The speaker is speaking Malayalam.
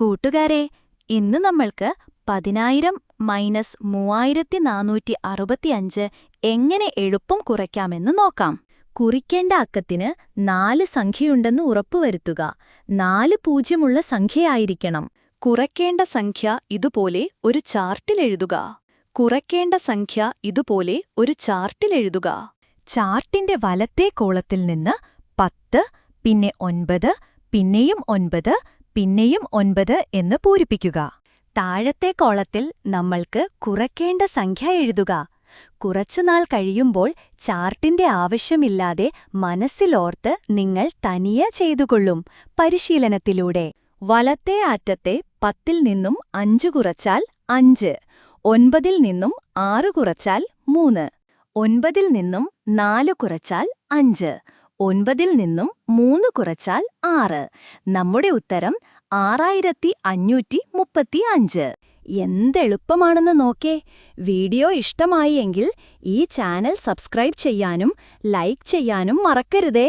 കൂട്ടുകാരെ, ഇന്ന് നമ്മൾക്ക് 10,000 മൈനസ് 3465 എങ്ങനെ എളുപ്പം കുറയ്ക്കാമെന്ന് നോക്കാം. കുറിക്കേണ്ട അക്കത്തിന് 4 സംഖ്യയുണ്ടെന്ന് ഉറപ്പുവരുത്തുക. 4 പൂജ്യമുള്ള സംഖ്യയായിരിക്കണം. കുറയ്ക്കേണ്ട സംഖ്യ ഇതുപോലെ ഒരു ചാർട്ടിൽ എഴുതുക. കുറയ്ക്കേണ്ട സംഖ്യ ഇതുപോലെ ഒരു ചാർട്ടിൽ എഴുതുക. ചാർട്ടിന്റെ വലത്തേ കോളത്തിൽ നിന്ന് 10, പിന്നെ 9, പിന്നെയും 9, പിന്നെയും 9 എന്ന് പൂരിപ്പിക്കുക. താഴത്തെ കോളത്തിൽ നമ്മൾക്ക് കുറയ്ക്കേണ്ട സംഖ്യ എഴുതുക. കുറച്ചുനാൾ കഴിയുമ്പോൾ ചാർട്ടിന്റെ ആവശ്യമില്ലാതെ മനസ്സിലോർത്ത് നിങ്ങൾ തനിയെ ചെയ്തുകൊള്ളും, പരിശീലനത്തിലൂടെ. വലത്തേ അറ്റത്തെ 10ൽ നിന്നും 5 കുറച്ചാൽ 5, 9ൽ നിന്നും 6 കുറച്ചാൽ 3, 9ൽ നിന്നും 4 കുറച്ചാൽ 5, 9ൽ നിന്നും 3 കുറച്ചാൽ 6. നമ്മുടെ ഉത്തരം 6535. എന്തെളുപ്പമാണെന്ന് നോക്കേ. വീഡിയോ ഇഷ്ടമായി എങ്കിൽ ഈ ചാനൽ സബ്സ്ക്രൈബ് ചെയ്യാനും ലൈക്ക് ചെയ്യാനും മറക്കരുതേ.